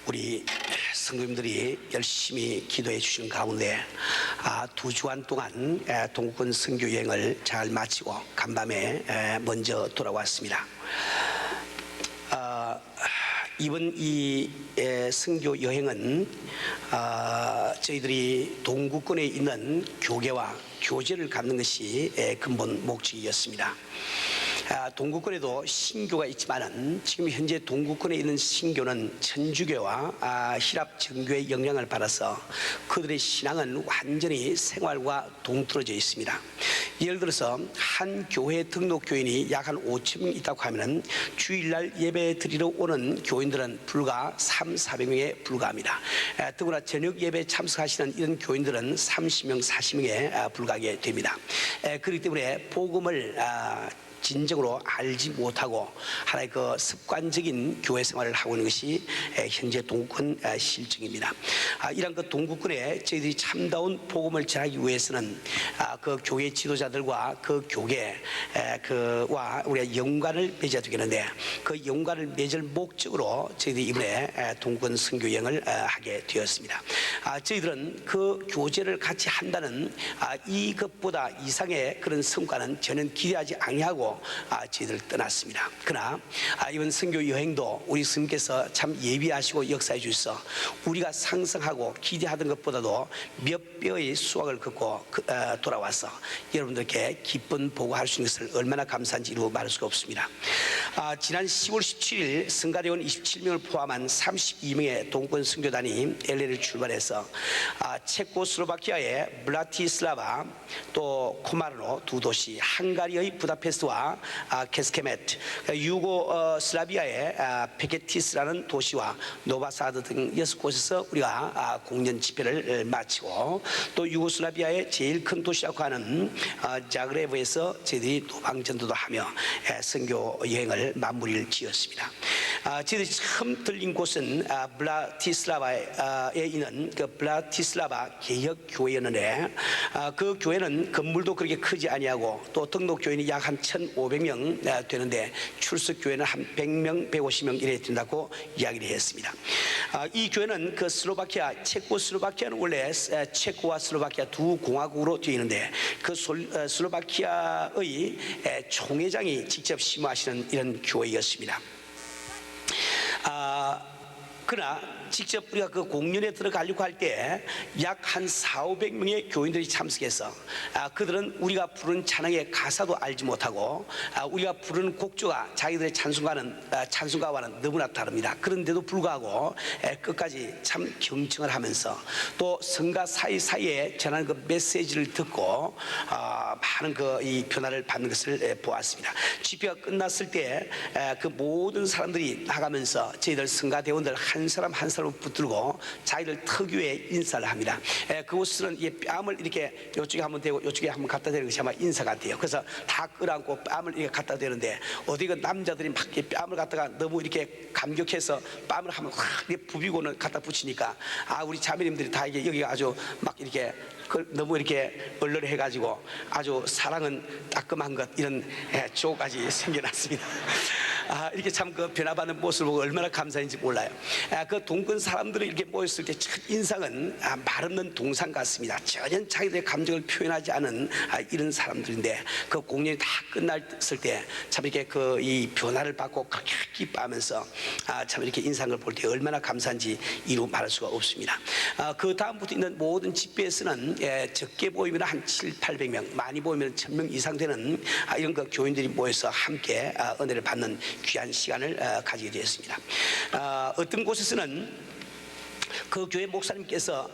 우리 성도님들이 열심히 기도해 주신 가운데 2주간 동안 동국권 선교 여행을 잘 마치고 간밤에 먼저 돌아왔습니다. 이번 이 선교 여행은 저희들이 동국권에 있는 교계와 교제를 갖는 것이 근본 목적이었습니다. 동국권에도 신교가 있지만은 지금 현재 동국권에 있는 신교는 천주교와 히랍 정교의 영향을 받아서 그들의 신앙은 완전히 생활과 동떨어져 있습니다. 예를 들어서 한 교회 등록 교인이 약 한 5,000명 있다고 하면은 주일날 예배 드리러 오는 교인들은 불과 300~400명에 불과합니다. 더구나 저녁 예배 참석하시는 이런 교인들은 30명, 40명에 불과하게 됩니다. 그렇기 때문에 복음을 진정으로 알지 못하고 하나의 그 습관적인 교회 생활을 하고 있는 것이 현재 동국권 실정입니다. 이런 그 동국권에 저희들이 참다운 복음을 전하기 위해서는 그 교회 지도자들과 그 교계 그와 우리가 연관을 맺어야 되겠는데, 그 연관을 맺을 목적으로 저희들이 이번에 동국권 선교 여행을 하게 되었습니다. 저희들은 그 교제를 같이 한다는 이것보다 이상의 그런 성과는 전혀 기대하지 아니하고 저희들 떠났습니다. 그러나 이번 선교 여행도 우리 스님께서 참 예비하시고 역사해 주셔서 우리가 상상하고 기대하던 것보다도 몇 배의 수확을 걷고 돌아와서 여러분들께 기쁜 보고할 수 있는 것을 얼마나 감사한지 이루 말할 수가 없습니다. 지난 10월 17일 성가대원 27명을 포함한 32명의 동권 선교단이 LA를 출발해서 체코슬로바키아의 브라티슬라바 또 코마르노 두 도시, 헝가리의 부다페스트와 케스케메트, 유고슬라비아의 페게티스라는 도시와 노바사드 등 6곳에서 우리가 공연 집회를 마치고, 또 유고슬라비아의 제일 큰 도시라고 하는 자그레브에서 저희들이 도방전도도 하며 선교 여행을 마무리를 지었습니다. 저희들이 처음 들린 곳은 브라티슬라바에 있는 그 브라티슬라바 개혁교회였는데, 그 교회는 건물도 그렇게 크지 아니하고 또 등록 교인이 약 한 1,500명 되는데 출석 교회는 한 100명, 150명 이래 된다고 이야기를 했습니다. 이 교회는 그 슬로바키아, 체코슬로바키아는 원래 체코와 슬로바키아 두 공화국으로 되어 있는데, 그 슬로바키아의 총회장이 직접 심호하시는 이런 교회였습니다. 그러나 직접 우리가 그 공연에 들어가려고 할 때 약 한 400~500명의 교인들이 참석해서 그들은 우리가 부른 찬양의 가사도 알지 못하고 우리가 부르는 곡조가 자기들의 찬송가와는 너무나 다릅니다. 그런데도 불구하고 끝까지 참 경청을 하면서 또 성가 사이사이에 전하는 그 메시지를 듣고 많은 그 이 변화를 받는 것을 보았습니다. 집회가 끝났을 때 그 모든 사람들이 나가면서 저희들 성가 대원들 한 사람 한 사람을 붙들고 자기들 특유의 인사를 합니다. 그곳은 뺨을 이렇게 이쪽에 한번 대고 이쪽에 한번 갖다 대는 것이 아마 인사 같아요. 그래서 다 끌어안고 뺨을 이렇게 갖다 대는데, 어디 그 남자들이 막 뺨을 갖다가 너무 이렇게 감격해서 뺨을 한번 확 이렇게 부비고는 갖다 붙이니까 우리 자매님들이 다 이게 여기가 아주 막 이렇게 너무 이렇게 얼얼해가지고 아주 사랑은 따끔한 것, 이런 조까지 생겨났습니다. 이렇게 참 그 변화받는 모습을 보고 얼마나 감사한지 몰라요. 그 동권 사람들이 이렇게 모였을 때 첫 인상은 말 없는 동상 같습니다. 전혀 자기들의 감정을 표현하지 않은 이런 사람들인데, 그 공연이 다 끝났을 때 참 이렇게 그 이 변화를 받고 그렇게 기뻐하면서 참 이렇게 인상을 볼 때 얼마나 감사한지 이루 말할 수가 없습니다. 그 다음부터 있는 모든 집회에서는 적게 보이면 한 700~800명, 많이 보이면 1,000명 이상 되는 이런 그 교인들이 모여서 함께 은혜를 받는 귀한 시간을 가지게 되었습니다. 어떤 곳에서는 그 교회 목사님께서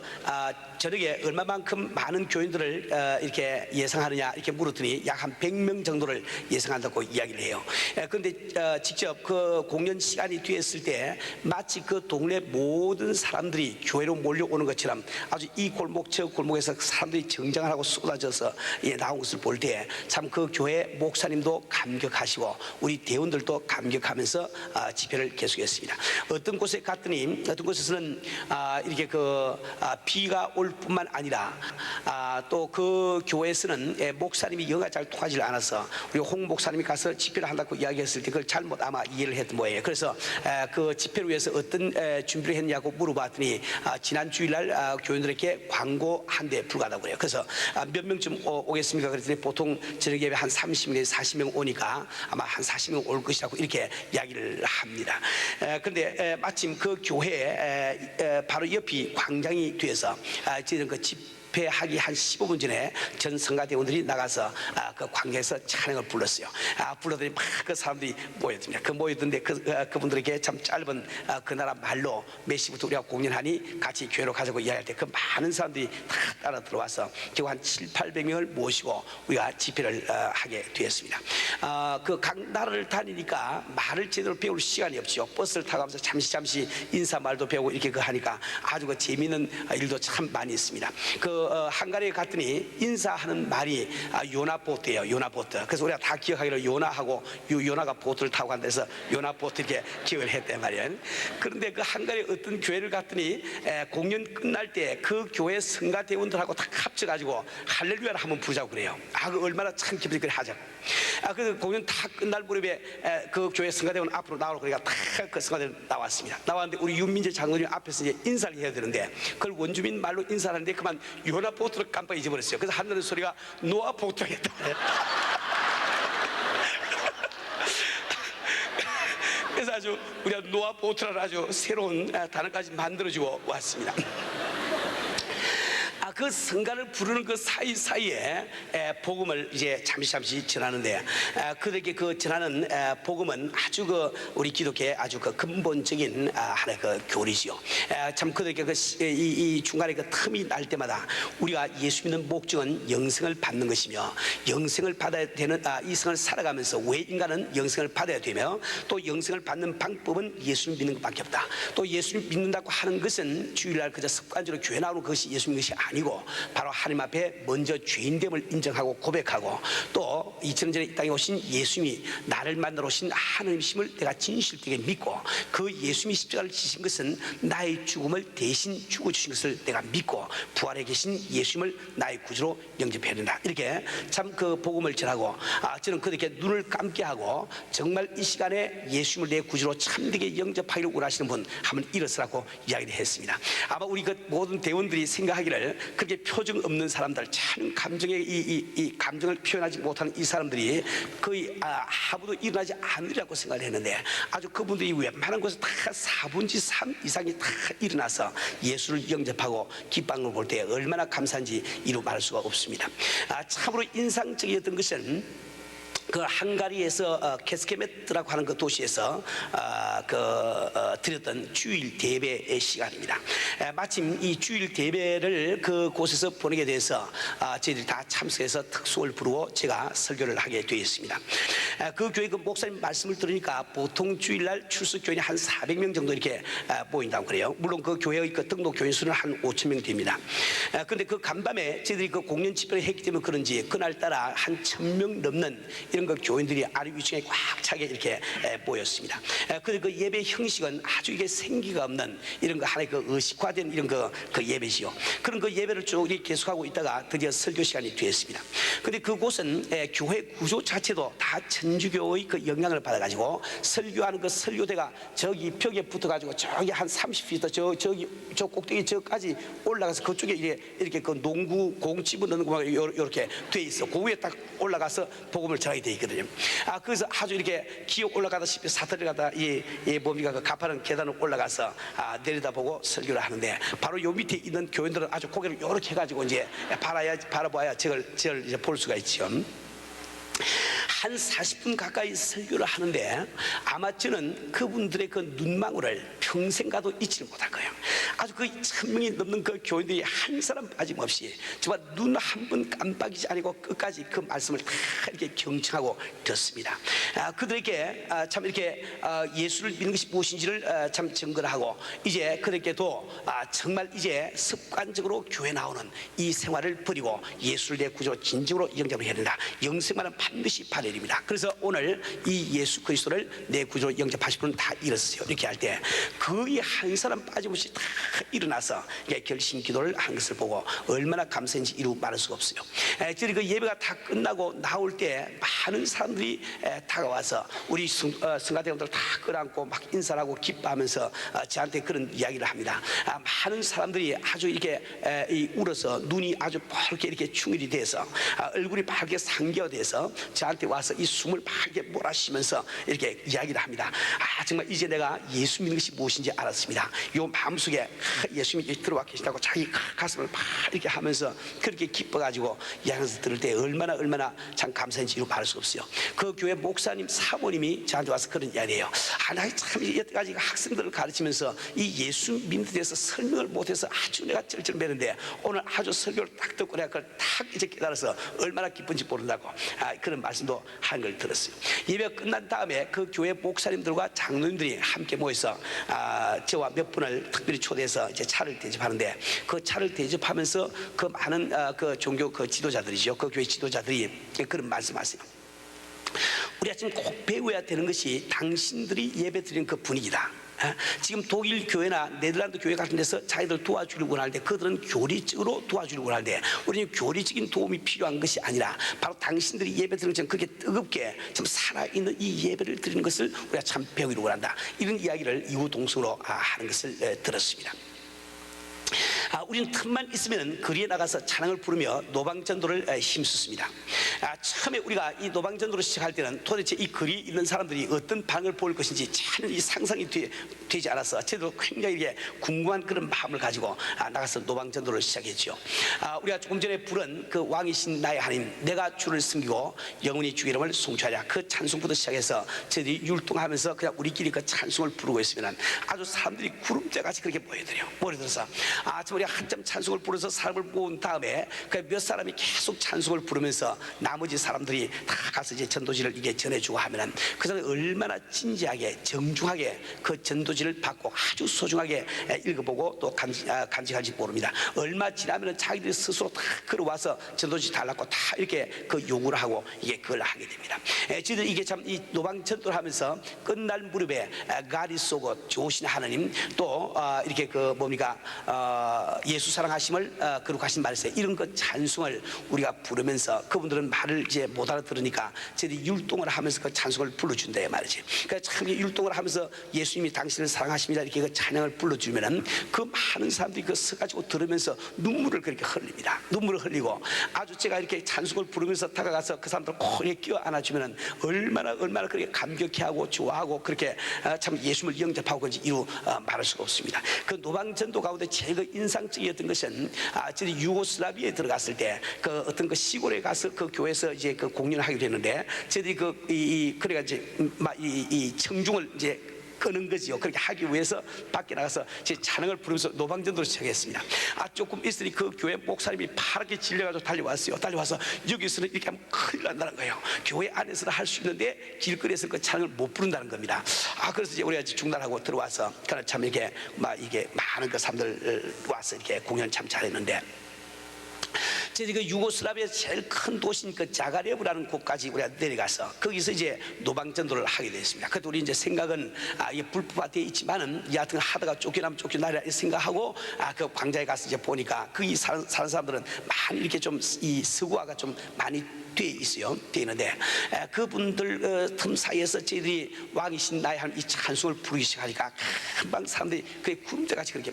저녁에 얼마만큼 많은 교인들을 이렇게 예상하느냐 이렇게 물었더니 약 한 100명 정도를 예상한다고 이야기를 해요. 그런데 직접 그 공연 시간이 되었을 때 마치 그 동네 모든 사람들이 교회로 몰려오는 것처럼 아주 이 골목 저 골목에서 사람들이 정장을 하고 쏟아져서 나온 것을 볼 때 참 그 교회 목사님도 감격하시고 우리 대원들도 감격하면서 집회를 계속했습니다. 어떤 곳에 갔더니 어떤 곳에서는 이렇게 비가 올 뿐만 아니라 또 그 교회에서는 목사님이 영어가 잘 통하지 않아서 우리 홍 목사님이 가서 집회를 한다고 이야기했을 때 그걸 잘못 아마 이해를 했던 모양이에요. 그래서 그 집회를 위해서 어떤 준비를 했냐고 물어봤더니 지난 주일날 교인들에게 광고 한 대 불과하다고 그래요. 그래서 몇 명쯤 오겠습니까? 그랬더니 보통 저녁 예배 한 30명, 40명 오니까 아마 한 40명 올 것이라고 이렇게 이야기를 합니다. 그런데 마침 그 교회에 바로 옆이 광장이 되어서 저희는 그 집회하기 한 15분 전에 전 성가대원들이 나가서 그 광장에서 찬양을 불렀어요. 불러더니 막 그 사람들이 모였습니다. 그 모였던데 그분들에게 참 짧은 그 나라 말로 몇 시부터 우리가 공연하니 같이 교회로 가자고 이야기할 때 그 많은 사람들이 다 따라 들어와서 결국 한 700~800명을 모시고 우리가 집회를 하게 되었습니다. 그 각 나라를 다니니까 말을 제대로 배울 시간이 없죠. 버스를 타가면서 잠시 인사말도 배우고 이렇게 하니까 아주 그 재미있는 일도 참 많이 있습니다. 한가리에 갔더니 인사하는 말이 요나보트예요. 요나보트. 그래서 우리가 다 기억하기로 요나하고 요나가 보트를 타고 간 데서 요나보트 이렇게 기억을 했단 말이에요. 그런데 그 한가리에 어떤 교회를 갔더니 공연 끝날 때 그 교회 성가대원들하고 다 합쳐가지고 할렐루야를 한번 부르자고 그래요. 그 얼마나 참 기쁘게 그래 하자고. 그래서 공연 다 끝날 무렵에 그 교회 성가대원 앞으로 나오라고 그러니까 다 그 성가대원 나왔습니다. 나왔는데 우리 윤민재 장로님 앞에서 이제 인사를 해야 되는데 그걸 원주민 말로 인사를 하는데 그만 요나 보트를 깜빡 잊어버렸어요. 그래서 한다는 소리가 노아 보트가 했다. 그래서 아주 우리가 노아 보트라는 아주 새로운 단어까지 만들어주고 왔습니다. 그 성가를 부르는 그 사이사이에 복음을 이제 잠시 전하는데 그들에게 그 전하는 복음은 아주 우리 기독교의 아주 근본적인 하나의 교리지요. 참 그들에게 이 중간에 틈이 날 때마다 우리가 예수 믿는 목적은 영생을 받는 것이며 영생을 받아야 되는 이 생을 살아가면서 왜 인간은 영생을 받아야 되며 또 영생을 받는 방법은 예수를 믿는 것밖에 없다. 또 예수를 믿는다고 하는 것은 주일날 그저 습관적으로 교회 나오는 것이 예수 믿는 것이 아니고 바로 하나님 앞에 먼저 죄인됨을 인정하고 고백하고 또 2000년 전에 이 땅에 오신 예수님이 나를 만나러 오신 하나님이심을 내가 진실되게 믿고 그 예수님이 십자가를 지신 것은 나의 죽음을 대신 죽어주신 것을 내가 믿고 부활에 계신 예수님을 나의 구주로 영접해야 된다. 이렇게 참 그 복음을 전하고 저는 그렇게 눈을 감게 하고 정말 이 시간에 예수님을 내 구주로 참되게 영접하기를 원하시는 분 한번 일어서라고 이야기를 했습니다. 아마 우리 모든 대원들이 생각하기를 그렇게 표정 없는 사람들, 참 감정의 이 감정을 표현하지 못하는 이 사람들이 거의 하루도 일어나지 않으리라고 생각을 했는데 아주 그분들이 웬만한 곳에 다 4분의 3 이상이 다 일어나서 예수를 영접하고 기뻐하는 걸 볼 때 얼마나 감사한지 이루 말할 수가 없습니다. 참으로 인상적이었던 것은 그 한가리에서 케스케메트라고 하는 그 도시에서 드렸던 주일 대배의 시간입니다. 마침 이 주일 대배를 그곳에서 보내게 돼서 저희들이 다 참석해서 특수를 부르고 제가 설교를 하게 되었습니다. 그 교회 그 목사님 말씀을 들으니까 보통 주일날 출석 교인이 한 400명 정도 이렇게 모인다고 그래요. 물론 그 교회의 그 등록 교인 수는 한 5,000명 됩니다. 그런데 그 간밤에 저희들이 그 공연 집회를 했기 때문에 그런지 그날따라 한 1,000명 넘는 이런 그 교인들이 아래 위층에 꽉 차게 이렇게 모였습니다. 그 예배 형식은 아주 이게 생기가 없는 이런 거 하나의 그 의식화된 이런 그 예배지요. 그런 그 예배를 쭉 계속하고 있다가 드디어 설교 시간이 되었습니다. 근데 그곳은 교회 구조 자체도 다 천주교의 그 영향을 받아가지고 설교하는 그 설교대가 저기 벽에 붙어가지고 저기 한 30m 저 꼭대기 저까지 올라가서 그쪽에 이렇게 그 농구 공 집어넣는 거 이렇게 돼 있어. 그 위에 딱 올라가서 복음을 전하게 돼 있거든요. 그래서 아주 이렇게 기어 올라가다시피 사다리 가다 뭡니까 그 가파른 계단을 올라가서 내려다보고 설교를 하는데 바로 요 밑에 있는 교인들은 아주 고개를 이렇게 해가지고 이제 바라봐야 저걸 이제 볼 수가 있죠. 한 40분 가까이 설교를 하는데 아마 저는 그분들의 그 눈망울을 평생 가도 잊지를 못할 거예요. 아주 그 1,000명이 넘는 그 교인들이 한 사람 빠짐없이 정말 눈 한 번 깜빡이지 아니고 끝까지 그 말씀을 다 이렇게 경청하고 듣습니다. 그들에게 참 이렇게 예수를 믿는 것이 무엇인지를 참 증거를 하고 이제 그들에게도 정말 이제 습관적으로 교회 나오는 이 생활을 버리고 예수를 내 구주로 진정으로 영접을 해야 된다. 영생만은 반드시 받아야 됩니다. 그래서 오늘 이 예수 그리스도를 내 구주로 영접하실 분은 다 일었어요. 이렇게 할 때 거의 한 사람 빠짐없이 다 일어나서 결심 기도를 한 것을 보고 얼마나 감사인지 이루 말할 수가 없어요. 저희 그 예배가 다 끝나고 나올 때 많은 사람들이 다가와서 우리 성가대원들 다 끌어안고 막 인사를 하고 기뻐하면서 저한테 그런 이야기를 합니다. 많은 사람들이 아주 이렇게 울어서 눈이 아주 빨갛게 이렇게 충혈이 돼서 얼굴이 빨갛게 상기화돼서 저한테 와서 이 숨을 빨갛게 몰아쉬면서 이렇게 이야기를 합니다. 정말 이제 내가 예수 믿는 것이 무엇인지 알았습니다. 요 마음속에 예수님이 들어와 계시다고 자기 가슴을 막 이렇게 하면서 그렇게 기뻐가지고 이야기를 들을 때 얼마나 참 감사한지 이루 말할 수 없어요. 그 교회 목사님 사모님이 저한테 와서 그런 이야기예요. 나 참 여태까지 학생들을 가르치면서 이 예수 믿는 데 대해서 설명을 못해서 아주 내가 쩔쩔매는데 오늘 아주 설교를 딱 듣고 내가 그걸 딱 이제 깨달아서 얼마나 기쁜지 모른다고 그런 말씀도 한 걸 들었어요. 예배가 끝난 다음에 그 교회 목사님들과 장로님들이 함께 모여서 저와 몇 분을 특별히 초대해서 이제 차를 대접하는데 그 차를 대접하면서 그 많은 그 종교 그 지도자들이죠. 그 교회 지도자들이 그런 말씀하세요. 우리가 지금 꼭 배워야 되는 것이 당신들이 예배 드리는 그 분위기다. 지금 독일 교회나 네덜란드 교회 같은 데서 자기들 도와주려고 하는데 그들은 교리적으로 도와주려고 하는데 우리는 교리적인 도움이 필요한 것이 아니라 바로 당신들이 예배 드리는 것처럼 그렇게 뜨겁게 좀 살아있는 이 예배를 드리는 것을 우리가 참 배우려고 한다. 이런 이야기를 이후동성으로 하는 것을 들었습니다. 우리는 틈만 있으면 거리에 나가서 찬양을 부르며 노방전도를 힘썼습니다. 처음에 우리가 이 노방전도를 시작할 때는 도대체 이 거리에 있는 사람들이 어떤 반응을 보일 것인지 전혀 이 상상이 되지 않아서 저도 굉장히 이게 궁금한 그런 마음을 가지고 나가서 노방전도를 시작했죠. 우리가 조금 전에 부른 그 왕이신 나의 하나님 내가 주를 섬기고 영원히 주 이름을 송축하랴 그 찬송부터 시작해서 저희들이 율동하면서 그냥 우리끼리 그 찬송을 부르고 있으면 아주 사람들이 구름대같이 그렇게 모여들어서 정말 우리가 한참 찬송을 부르면서 사람을 모은 다음에 그 몇 사람이 계속 찬송을 부르면서 나머지 사람들이 다 가서 이제 전도지를 이게 전해주고 하면은 그 사람이 얼마나 진지하게 정중하게 그 전도지를 받고 아주 소중하게 읽어보고 또 간직할지 모릅니다. 얼마 지나면은 자기들이 스스로 다 걸어와서 전도지 달라고 다 이렇게 그 요구를 하고 이게 그걸 하게 됩니다. 저희들 이게 참 이 노방 전도를 하면서 끝날 무렵에 가리 쏘고 좋으신 하나님 또 이렇게 그 뭡니까 예수 사랑하심을 거룩하신 말씀 이런 것 찬송을 우리가 부르면서 그분들은 말을 이제 못 알아들으니까 저희들이 율동을 하면서 그 찬송을 불러준다 말이지. 그러니까 참 율동을 하면서 예수님이 당신을 사랑하십니다 이렇게 그 찬양을 불러주면은 그 많은 사람들이 그 서가지고 들으면서 눈물을 그렇게 흘립니다. 눈물을 흘리고 아주 제가 이렇게 찬송을 부르면서 다가가서 그 사람들 꼭 이렇게 껴 안아주면은 얼마나 그렇게 감격해하고 좋아하고 그렇게 참 예수님을 영접하고 그런지 이루 말할 수가 없습니다. 그 노방전도 가운데 제일 그 인상적이었던 것은 저희 유고슬라비아에 들어갔을 때 그 어떤 그 시골에 가서 그 교회에서 이제 그 공연을 하기로 했는데 저희들이 그래가 이제 이 청중을 이제 끄는 거지요. 그렇게 하기 위해서 밖에 나가서 제 찬양을 부르면서 노방전도를 시작했습니다. 조금 있으니 그 교회 목사님이 파랗게 질려가지고 달려왔어요. 달려와서 여기서는 이렇게 하면 큰일 난다는 거예요. 교회 안에서는 할 수 있는데 길거리에서 그 찬양을 못 부른다는 겁니다. 그래서 이제 우리가 중단하고 들어와서 그날 참 이게 많은 그 사람들 와서 이렇게 공연 참 잘했는데. 저희 그 유고슬라비아에서 제일 큰 도시인 그 자가레브라는 곳까지 우리가 내려가서 거기서 이제 노방전도를 하게 됐습니다. 그때 우리 이제 생각은 이게 불법화되어 있지만은 여하튼 하다가 쫓겨나면 쫓겨나리라 생각하고 그 광장에 가서 이제 보니까 거기 사는 사람들은 많이 이렇게 좀 이 서구화가 좀 많이 돼 있어요. 돼 있는데 그분들 틈 사이에서 저희들이 왕이신 나의 하나님 이 찬송을 부르기 시작하니까 금방 사람들이 그 구름대같이 그렇게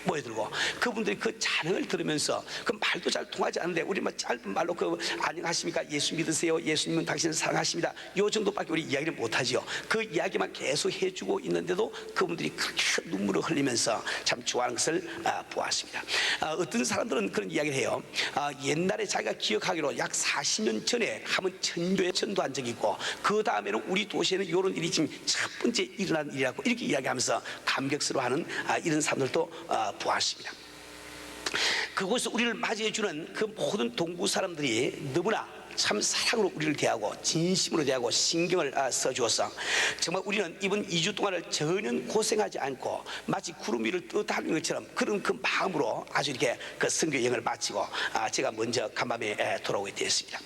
모여들고 그분들이 그 찬양을 들으면서 그 말도 잘 통하지 않는데 우리 짧은 말로 그 안녕하십니까 예수 믿으세요 예수님은 당신을 사랑하십니다 요 정도밖에 우리 이야기를 못하지요. 그 이야기만 계속 해주고 있는데도 그분들이 그렇게 눈물을 흘리면서 참 좋아하는 것을 보았습니다. 어떤 사람들은 그런 이야기를 해요. 옛날에 자기가 기억하기로 약 40년 전에 한번 천교에 전도한 적이 있고 그 다음에는 우리 도시에는 이런 일이 지금 첫 번째 일어난 일이라고 이렇게 이야기하면서 감격스러워하는 이런 사람들도 보았습니다. 그곳에서 우리를 맞이해주는 그 모든 동부 사람들이 너무나 참 사랑으로 우리를 대하고 진심으로 대하고 신경을 써주어서 정말 우리는 이번 2주 동안을 전혀 고생하지 않고 마치 구름 위를 떠다니는 것처럼 그런 그 마음으로 아주 이렇게 그 선교 여행을 마치고 제가 먼저 간밤에 돌아오게 되었습니다.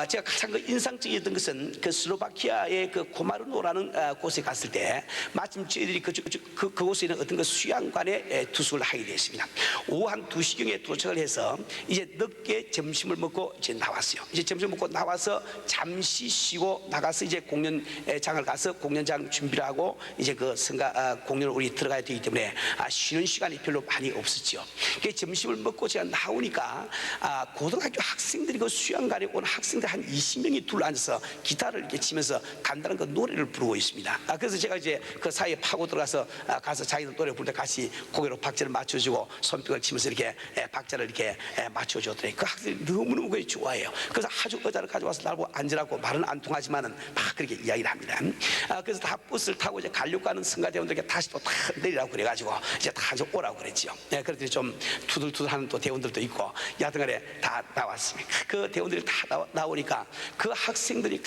제가 가장 그 인상적이었던 것은 그 슬로바키아의 그 고마르노라는 곳에 갔을 때 마침 저희들이 그곳에 있는 어떤 그 수양관에 투숙을 하게 되었습니다. 오후 한 2시경에 도착을 해서 이제 늦게 점심을 먹고 이제 나왔어요. 이제 점심 먹고 나와서 잠시 쉬고 나가서 이제 공연장을 가서 공연장 준비를 하고 이제 그 공연을 우리 들어가야 되기 때문에 쉬는 시간이 별로 많이 없었죠. 점심을 먹고 제가 나오니까 고등학교 학생들이 그 수양관에 온 학생들 한 20명이 둘러앉아서 기타를 이렇게 치면서 간단한 그 노래를 부르고 있습니다. 그래서 제가 이제 그 사이에 파고 들어가서 가서 자기들 노래 부를 때 같이 고개로 박자를 맞춰주고 손뼉을 치면서 이렇게 박자를 이렇게 맞춰줬더니 그 학생들이 너무너무 그게 좋아해요. 그래서 아주 의자를 가져와서 나보고 앉으라고 말은 안 통하지만은 막 그렇게 이야기를 합니다. 그래서 다 버스를 타고 이제 가려고 하는 성가대원들에게 다시 또 다 내리라고 그래가지고 이제 다 오라고 그랬죠. 그랬더니 좀 투들투들하는 또 대원들도 있고 여하튼간에 다 나왔습니다. 그 대원들이 다 나오니까 그 학생들이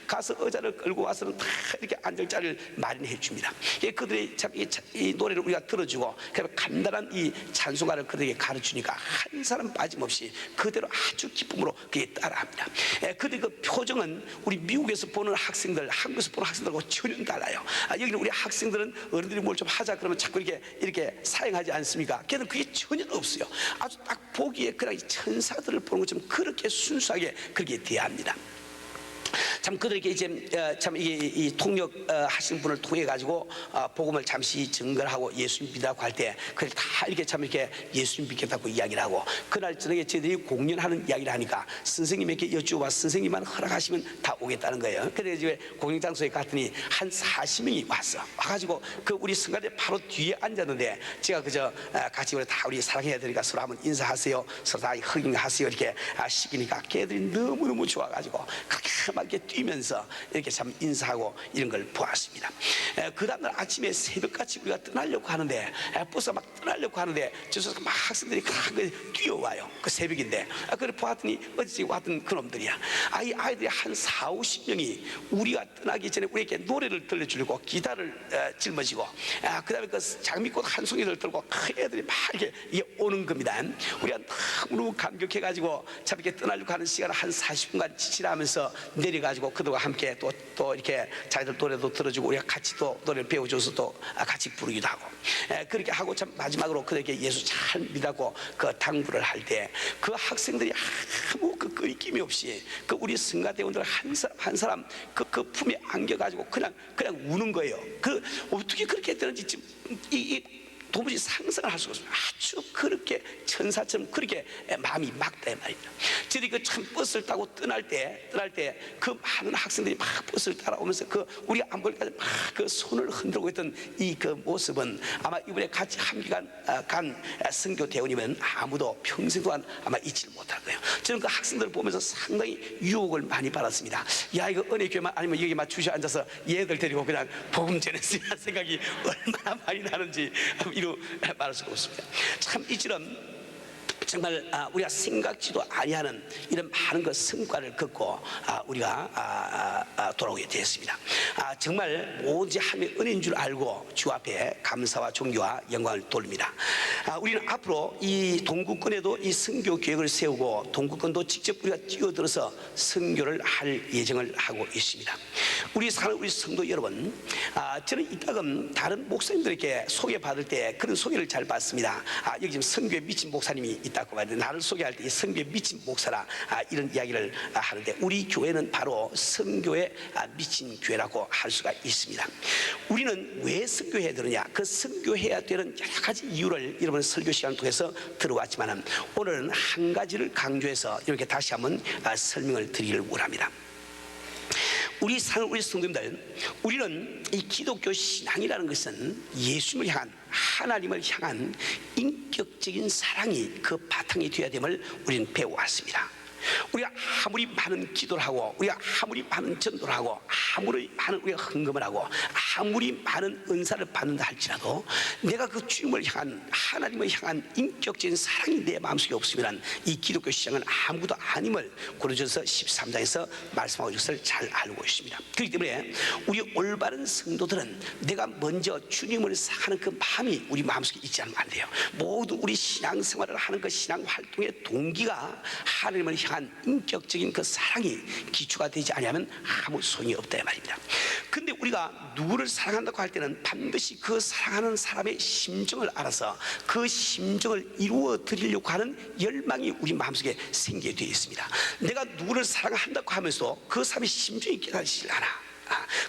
가서 의자를 끌고 와서는 다 이렇게 앉을 자리를 마련해 줍니다. 그들이 참 이 노래를 우리가 들어주고 간단한 이 찬송가를 그들에게 가르치니까 한 사람 빠짐없이 그대로 아주 기쁨으로 그게 따라합니다. 그들 그 표정은 우리 미국에서 보는 학생들, 한국에서 보는 학생들하고 전혀 달라요. 여기는 우리 학생들은 어른들이 뭘 좀 하자 그러면 자꾸 이렇게 사용하지 않습니까? 걔는 그게 전혀 없어요. 아주 딱 보기에 그냥 천사들을 보는 것처럼 그렇게 순수하게 그렇게 대합니다. 참 그들에게 이제 참 이 통역 하신 분을 통해 가지고 복음을 잠시 증거하고 예수님 믿으라고 할 때 그들 다 이렇게 참 이렇게 예수님 믿겠다고 이야기를 하고 그날 저녁에 저희들이 공연하는 이야기를 하니까 선생님에게 여쭈어봐 선생님만 허락하시면 다 오겠다는 거예요. 그래서 이제 공연 장소에 갔더니 한 40명이 와가지고 그 우리 성가대 바로 뒤에 앉았는데 제가 그저 같이 우리 사랑해야 되니까 서로 한번 인사하세요. 서로 다 허경하세요 이렇게 시키니까 걔들이 너무너무 좋아가지고 그렇게 막 이렇게 뛰면서 이렇게 참 인사하고 이런 걸 보았습니다. 그 다음날 아침에 새벽같이 우리가 떠나려고 하는데 버스가 막 떠나려고 하는데 저서 막 학생들이 뛰어와요. 그 새벽인데 그걸 보았더니 어디서 왔던 그놈들이야. 아이들이 한 4, 50명이 우리가 떠나기 전에 우리에게 노래를 들려주려고 기타를 짊어지고 그 다음에 그 장미꽃 한 송이를 들고 애들이 막 이렇게 오는 겁니다. 우리가 너무 감격해가지고 참 이렇게 떠나려고 하는 시간을 한 40분간 지치라면서 내려가지고 그들과 함께 또 이렇게 자기들 노래도 들어주고 우리가 같이 또 노래를 배워줘서 또 같이 부르기도 하고 그렇게 하고 참 마지막으로 그들에게 예수 잘 믿라고 그 당부를 할 때 그 학생들이 아무 그 끄이김이 없이 그 우리 성가대원들 한 사람 그 품에 안겨가지고 그냥 우는 거예요. 그 어떻게 그렇게 했다는지 지금 도무지 상상을 할 수가 없습니다. 아주 그렇게 천사처럼 그렇게 마음이 막다 말입니다. 저희들이 그 참 버스를 타고 떠날 때 그 많은 학생들이 막 버스를 따라오면서 그 우리 안 볼 때까지 막 그 손을 흔들고 있던 이 그 모습은 아마 이번에 같이 함기간 간 선교 대원이면 아무도 평생 동안 아마 잊지를 못할 거예요. 저는 그 학생들을 보면서 상당히 유혹을 많이 받았습니다. 야 이거 은혜교회만 아니면 여기만 주저 앉아서 얘들 데리고 그냥 복음 전했으면 생각이 얼마나 많이 나는지 이루 말할 수가 없습니다. 참 이처럼 정말 우리가 생각지도 아니하는 이런 많은 그 성과를 겪고 우리가 돌아오게 되었습니다. 정말 모든 하나님의 은혜인 줄 알고 주 앞에 감사와 존경과 영광을 돌립니다. 우리는 앞으로 이 동구권에도 이 선교 계획을 세우고 동구권도 직접 우리가 뛰어들어서 선교를 할 예정을 하고 있습니다. 우리 사는 우리 성도 여러분, 저는 이따금 다른 목사님들에게 소개받을 때 그런 소개를 잘 받습니다. 여기 지금 선교에 미친 목사님이 있다고 말해요. 나를 소개할 때 이 선교에 미친 목사라 이런 이야기를 하는데 우리 교회는 바로 선교에 미친 교회라고 할 수가 있습니다. 우리는 왜 선교해야 되느냐? 그 선교해야 되는 여러 가지 이유를 이번 설교 시간을 통해서 들어왔지만 오늘은 한 가지를 강조해서 이렇게 다시 한번 설명을 드리기를 원합니다. 우리 성도님들, 우리는 이 기독교 신앙이라는 것은 예수님을 향한 하나님을 향한 인격적인 사랑이 그 바탕이 되어야 됨을 우리는 배워왔습니다. 우리가 아무리 많은 기도를 하고, 우리가 아무리 많은 전도를 하고, 아무리 많은 우리가 헌금을 하고, 아무리 많은 은사를 받는다 할지라도 내가 그 주님을 향한, 하나님을 향한 인격적인 사랑이 내 마음속에 없으면 이 기독교 신앙은 아무것도 아님을 고린도전서 13장에서 말씀하고 있는 것을 잘 알고 있습니다. 그렇기 때문에 우리 올바른 성도들은 내가 먼저 주님을 사랑하는 그 마음이 우리 마음속에 있지 않으면 안 돼요. 모두 우리 신앙생활을 하는 그 신앙 활동의 동기가 하나님을 향한 인격적인 그 사랑이 기초가 되지 않으면 아무 소용이 없다 이 말입니다. 근데 우리가 누구를 사랑한다고 할 때는 반드시 그 사랑하는 사람의 심정을 알아서 그 심정을 이루어 드리려고 하는 열망이 우리 마음속에 생기게 되어 있습니다. 내가 누구를 사랑한다고 하면서도 그 사람의 심정이 깨달아지지 않아.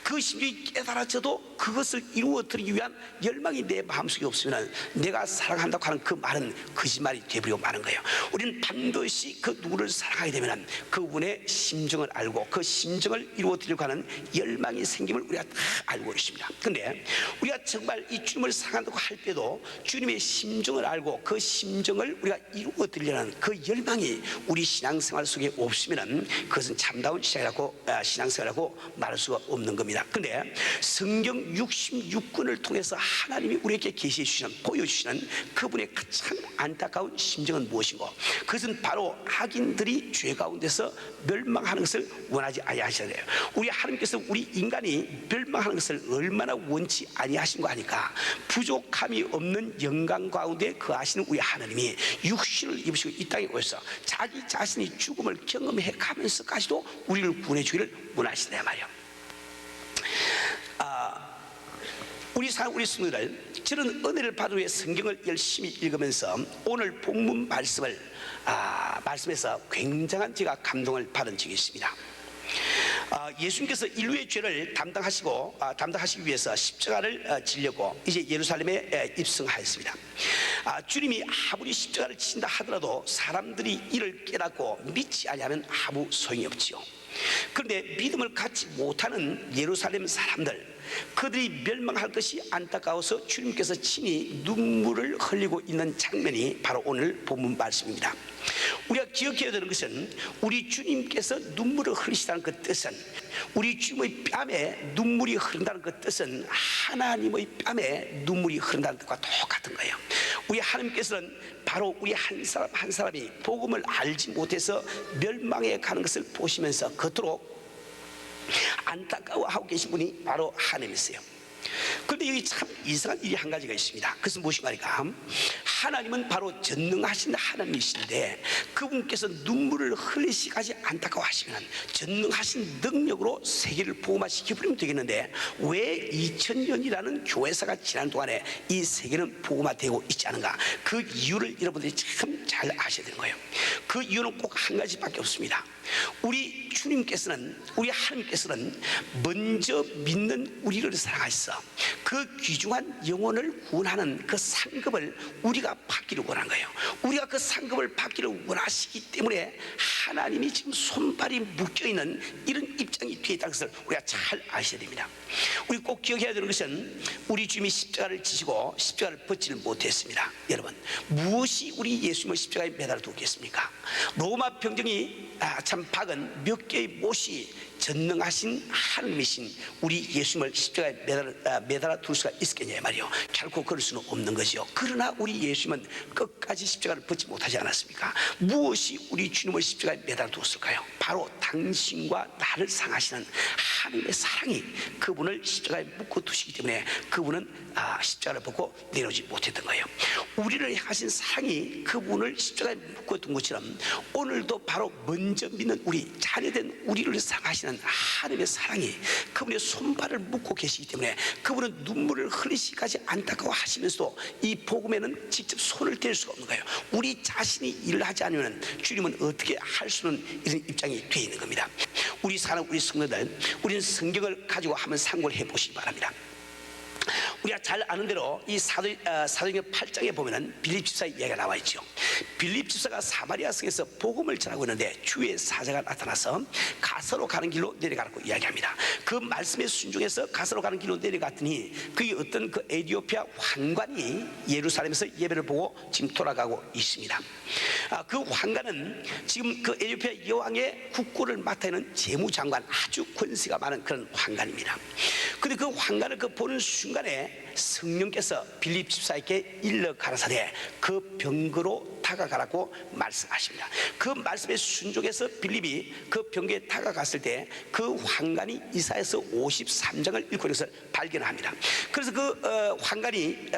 그 심정이 깨달아져도 그것을 이루어 드리기 위한 열망이 내 마음속에 없으면 내가 사랑한다고 하는 그 말은 거짓말이 되어버리고 마는 거예요. 우리는 반드시 그 누구를 사랑하게 되면 그분의 심정을 알고 그 심정을 이루어 드리려고 하는 열망이 생김을 우리가 다 알고 있습니다. 그런데 우리가 정말 이 주님을 사랑한다고 할 때도 주님의 심정을 알고 그 심정을 우리가 이루어 드리려는 그 열망이 우리 신앙생활 속에 없으면 그것은 참다운 신앙생활이라고 말할 수가 없는 겁니다. 그런데 성경 66권을 통해서 하나님이 우리에게 계시해 주시는, 보여주시는 그분의 가장 안타까운 심정은 무엇인고, 그것은 바로 악인들이 죄 가운데서 멸망하는 것을 원하지 아니하시는 거예요. 우리 하나님께서 우리 인간이 멸망하는 것을 얼마나 원치 아니하신 거 아니까. 부족함이 없는 영광 가운데 거하시는 우리 하나님이 육신을 입으시고 이 땅에 오셔서 자기 자신이 죽음을 경험해 가면서까지도 우리를 구원해 주기를 원하시단 말이에요. 우리 성도들, 저는 은혜를 받은 후에 성경을 열심히 읽으면서 오늘 본문 말씀에서 굉장한 제가 감동을 받은 적이 있습니다. 예수님께서 인류의 죄를 담당하시기 위해서 십자가를 지려고 이제 예루살렘에 입성하였습니다. 주님이 아무리 십자가를 지신다 하더라도 사람들이 이를 깨닫고 믿지 아니하면 아무 소용이 없지요. 그런데 믿음을 갖지 못하는 예루살렘 사람들, 그들이 멸망할 것이 안타까워서 주님께서 친히 눈물을 흘리고 있는 장면이 바로 오늘 본문 말씀입니다. 우리가 기억해야 되는 것은 우리 주님께서 눈물을 흘리시다는 그 뜻은, 우리 주님의 뺨에 눈물이 흐른다는 그 뜻은 하나님의 뺨에 눈물이 흐른다는 뜻과 똑같은 거예요. 우리 하나님께서는 바로 우리 한 사람 한 사람이 복음을 알지 못해서 멸망해 가는 것을 보시면서 그토록 안타까워하고 계신 분이 바로 하나님이세요. 그런데 여기 참 이상한 일이 한 가지가 있습니다. 그것은 무엇인가 하니까, 하나님은 바로 전능하신 하나님이신데 그분께서 눈물을 흘리시기까지 안타까워하시면 전능하신 능력으로 세계를 복음화시켜 버리면 되겠는데 왜 2000년이라는 교회사가 지난 동안에 이 세계는 복음화되고 있지 않은가? 그 이유를 여러분들이 참 잘 아셔야 되는 거예요. 그 이유는 꼭 한 가지밖에 없습니다. 우리 주님께서는, 우리 하나님께서는 먼저 믿는 우리를 사랑하셔서 그 귀중한 영혼을 구원하는 그 상급을 우리가 받기를 원한 거예요. 우리가 그 상급을 받기를 원하시기 때문에 하나님이 지금 손발이 묶여있는 이런 입장이 되어 있다는 것을 우리가 잘 아셔야 됩니다. 우리 꼭 기억해야 되는 것은 우리 주님이 십자가를 지시고 십자가를 벗지를 못했습니다. 여러분, 무엇이 우리 예수님을 십자가에 매달아 두겠습니까? 로마 병정이 참 박은 몇 개의 못이 전능하신 하나님이신 우리 예수님을 십자가에 매달아 둘 수가 있겠냐 말이요. 결코 그럴 수는 없는 것이요. 그러나 우리 예수님은 끝까지 십자가를 벗지 못하지 않았습니까? 무엇이 우리 주님을 십자가에 매달아 두었을까요? 바로 당신과 나를 사랑하시는 하나님의 사랑이 그분을 십자가에 묶어 두시기 때문에 그분은 십자가를 벗고 내려오지 못했던 거예요. 우리를 향하신 사랑이 그분을 십자가에 묶어 둔 것처럼 오늘도 바로 먼저 믿는 우리 자녀된 우리를 사랑하시는 하나님의 사랑이 그분의 손발을 묶고 계시기 때문에 그분은 눈물을 흘리시기까지 안타까워하시면서도 이 복음에는 직접 손을 댈 수가 없는 거예요. 우리 자신이 일을 하지 않으면 주님은 어떻게 할 수는 이런 입장이 되어 있는 겁니다. 우리 사는 우리 성도들, 우리는 성경을 가지고 한번 상고를 해보시기 바랍니다. 우리가 잘 아는 대로 이 사도행전 8장에 보면은 빌립 집사 이야기가 나와 있죠. 빌립 집사가 사마리아 성에서 복음을 전하고 있는데 주의 사자가 나타나서 가서로 가는 길로 내려가라고 이야기합니다. 그 말씀에 순종해서 가서로 가는 길로 내려갔더니 그게 어떤 그 에티오피아 환관이 예루살렘에서 예배를 보고 지금 돌아가고 있습니다. 그 환관은 지금 그 에티오피아 여왕의 국고를 맡아 있는 재무장관, 아주 권세가 많은 그런 환관입니다. 근데 그 환관을 그 보는 순간에 성령께서 빌립 집사에게 일러 가라사대 그 병거로 다가가라고 말씀하십니다. 그 말씀에 순종해서 빌립이 그 병거에 다가갔을 때 그 환관이 이사야서 53장을 읽고 있는 것을 발견합니다. 그래서 그 환관이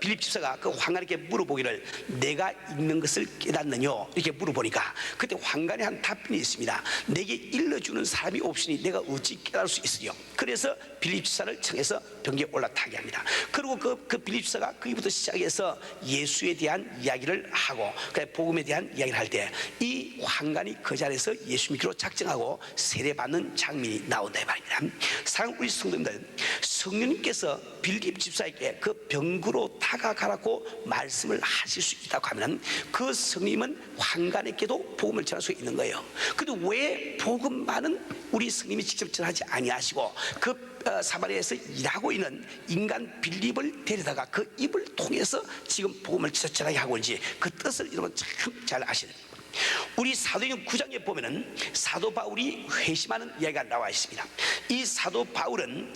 빌립 집사가 그 환관에게 물어보기를 내가 읽는 것을 깨닫느냐 이렇게 물어보니까 그때 환관이 한 답변이 있습니다. 내게 일러주는 사람이 없으니 내가 어찌 깨달을 수 있으려. 그래서 빌립 집사를 청해서 병거에 올라타게 합니다. 그리고 그 빌립 집사가 거기부터 시작해서 예수에 대한 이야기를 하고 복음에 대한 이야기를 할 때 이 환관이 그 자리에서 예수 믿기로 작정하고 세례받는 장면이 나온다 이 말입니다. 사랑하는 우리 성도님들, 성령님께서 빌립 집사에게 그 병거로 다가가라고 말씀을 하실 수 있다고 하면 그 성령님은 환관에게도 복음을 전할 수 있는 거예요. 근데 왜 복음만은 우리 성령님이 직접 전하지 아니하시고 그 사마리아에서 일하고 있는 인간 빌립을 데려다가 그 입을 통해서 지금 복음을 전하게 하고 있는지 그 뜻을 여러분 참 잘 아시는 거예요. 우리 사도행전 9장에 보면은 사도 바울이 회심하는 이야기가 나와 있습니다. 이 사도 바울은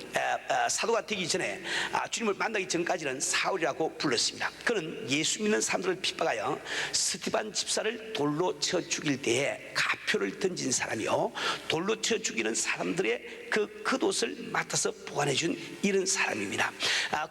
사도가 되기 전에 주님을 만나기 전까지는 사울이라고 불렀습니다. 그는 예수 믿는 사람들을 핍박하여 스티반 집사를 돌로 쳐 죽일 때에 가표를 던진 사람이요, 돌로 쳐 죽이는 사람들의 그 겉옷을 맡아서 보관해 준 이런 사람입니다.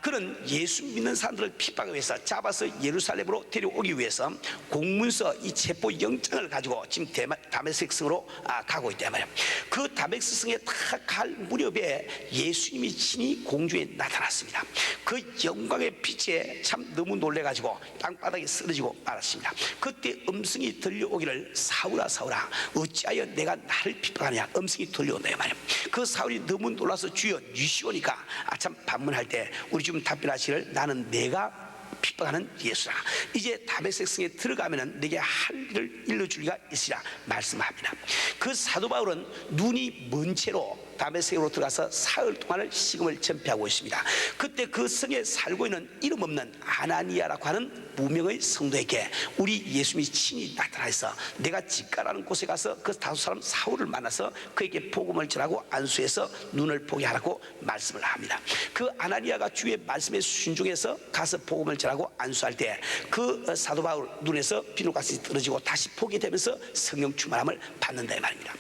그는 예수 믿는 사람들을 핍박하기 위해서 잡아서 예루살렘으로 데려오기 위해서 공문서 이 체포 영장을 가지고 지금 다메섹 성으로 가고 있단 말이에요. 그 다메섹 성에 딱 갈 무렵에 예수님이 친히 공중에 나타났습니다. 그 영광의 빛에 참 너무 놀래가지고 땅바닥에 쓰러지고 말았습니다. 그때 음성이 들려오기를 사울아 사울아 어찌하여 내가 나를 핍박하느냐, 음성이 들려온다 이 말이에요. 그 사울이 너무 놀라서 주여 니시오니까 참 반문할 때 우리 지금 답변하시기를 나는 내가 핍박하는 예수라. 이제 다메섹 성에 들어가면은 내게 할 일을 일러줄 리가 있으라 말씀합니다. 그 사도 바울은 눈이 먼 채로 다메섹으로 들어가서 사흘 동안을 식음을 전폐하고 있습니다. 그때 그 성에 살고 있는 이름 없는 아나니아라고 하는 무명의 성도에게 우리 예수님이 친히 나타나서 내가 직가라는 곳에 가서 그 다섯 사람 사울을 만나서 그에게 복음을 전하고 안수해서 눈을 보게 하라고 말씀을 합니다. 그 아나니아가 주의 말씀에 순종해서 가서 복음을 전하고 안수할 때 그 사도 바울 눈에서 비누가시 떨어지고 다시 보게 되면서 성령 충만함을 받는다 이 말입니다.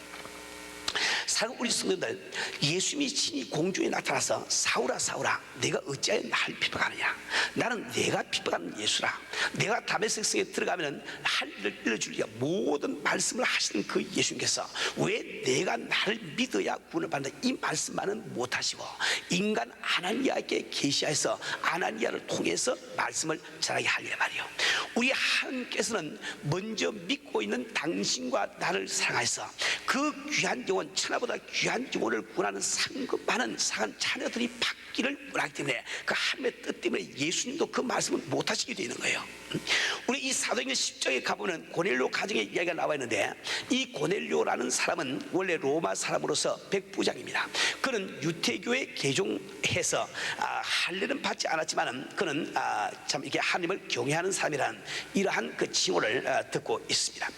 사랑 우리 성도들, 예수님이 친히 공중에 나타나서 사울아 사울아 내가 어찌하여 나를 핍박하느냐, 나는 내가 핍박하는 예수라. 내가 다메섹 성에 들어가면 할 일을 일러주리라 모든 말씀을 하시는 그 예수님께서 왜 내가 나를 믿어야 구원을 받는다 이 말씀만은 못하시고 인간 아나니아에게 계시하여서 아나니아를 통해서 말씀을 전하게 하려 말이요. 우리 하나님께서는 먼저 믿고 있는 당신과 나를 사랑하여서 그 귀한 영혼, 천하보다 귀한 영혼을 구원하는 상급하는 상한 자녀들이 받기를 원하기 때문에 그 하나님의 뜻 때문에 예수님도 그 말씀을 못하시게 되는 거예요. 우리 이 사도행전 10장에 가보면 고넬료 가정의 이야기가 나와 있는데 이 고넬료라는 사람은 원래 로마 사람으로서 백부장입니다. 그는 유태교에 개종해서 할례는 받지 않았지만은 그는 참 이렇게 하나님을 경외하는 사람이라는 이러한 그 칭호를 듣고 있습니다.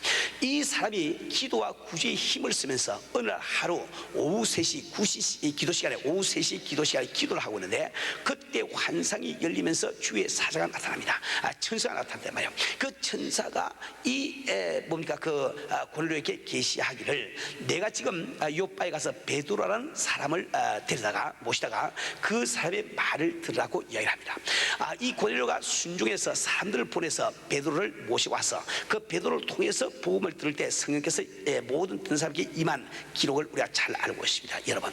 이 사람이 기도와 구제에 힘을 쓰면서 어느 날 하루 오후 3시 기도 시간에 오후 3시 기도 시간에 기도를 하고 있는데 그때 환상이 열리면서 주의 사자가 나타납니다. 천사가 나타났단 말이에요. 그 천사가 이 고넬료에게 계시하기를 내가 지금 요바에 가서 베드로라는 사람을 데려다가 모시다가 그 사람의 말을 들으라고 이야기를 합니다. 이 고넬료가 순종해서 사람들을 보내서 베드로를 모시고 와서 그 베드로를 통해서 복음을 들을 때 성령께서 모든 듣는 사람에게 임한 기록을 우리가 잘 알고 있습니다. 여러분,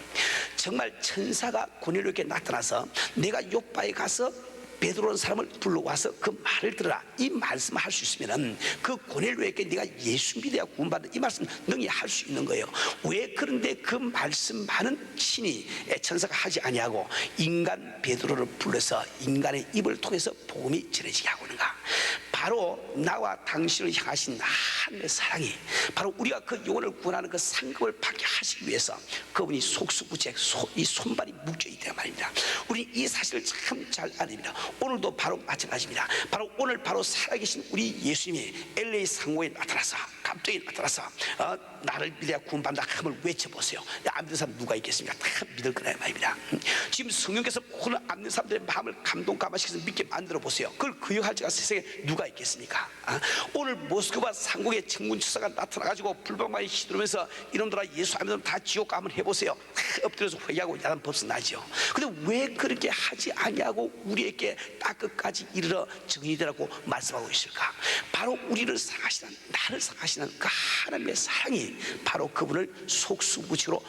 정말 천사가 고넬료에게 나타나서 내가 요바에 가서 베드로라는 사람을 불러와서 그 말을 들으라 이 말씀을 할 수 있으면 그 고넬료에게 네가 예수 믿어야 구원받는 이 말씀 능히 할 수 있는 거예요. 왜 그런데 그 말씀만은 친히 천사가 하지 아니하고 인간 베드로를 불러서 인간의 입을 통해서 복음이 전해지게 하고 있는가? 바로 나와 당신을 향하신 하나님의 사랑이 바로 우리가 그 영혼을 구원하는 그 상급을 받게 하시기 위해서 그분이 속수무책 이 손발이 묶여있기 때문에 말입니다. 우리 이 사실을 참 잘 알입니다. 오늘도 바로 마찬가지입니다. 바로 오늘 바로 살아계신 우리 예수님이 LA 상호에 나타나서 갑자기 나타나서 나를 믿어야 구원받는다 함을 외쳐보세요. 안 믿는 사람 누가 있겠습니까? 다 믿을 거라 말입니다. 지금 성령께서 오늘 안 믿는 사람들의 마음을 감동 감화시켜서 믿게 만들어 보세요. 그걸 구역할 자가 세상에 누가 있겠습니까? 오늘 모스크바 상공에 청문치사가 나타나가지고 불법만이 휘두르면서 이놈들아 예수 안 믿으면 다 지옥 가면 해보세요. 엎드려서 회개하고 야단 법석 나죠. 근데 왜 그렇게 하지 아니하고 우리에게 딱 끝까지 이르러 정의되라고 말씀하고 있을까? 바로 우리를 사랑하시는, 나를 사랑하시는 그 하나님의 사랑이 바로 그분을 속수무책으로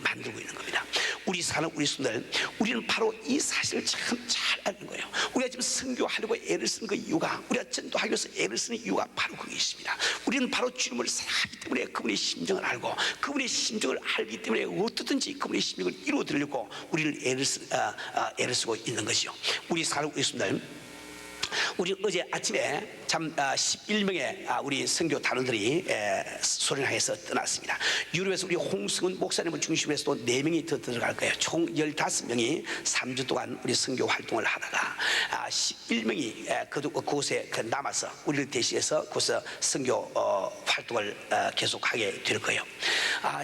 만들고 있는 겁니다. 우리 사는 우리 손들, 우리는 바로 이 사실을 참 잘 아는 거예요. 우리가 지금 선교하려고 애를 쓰는 그 이유가, 우리가 전도하기 위해서 애를 쓰는 이유가 바로 그게 있습니다. 우리는 바로 주님을 사랑하기 때문에 그분의 심정을 알고, 그분의 심정을 알기 때문에 어떻든지 그분의 심정을 이루어드리려고 우리를 애를 쓰고 있는 것이요. 우리 사는 우리 손들, 우리 어제 아침에 참 11명의 우리 선교 단원들이 소련을 향해서 떠났습니다. 유럽에서 우리 홍승은 목사님을 중심으로 해서 또 4명이 더 들어갈 거예요. 총 15명이 3주 동안 우리 선교 활동을 하다가 11명이 그곳에 남아서 우리를 대신해서 그곳에서 선교 활동을 계속하게 될 거예요.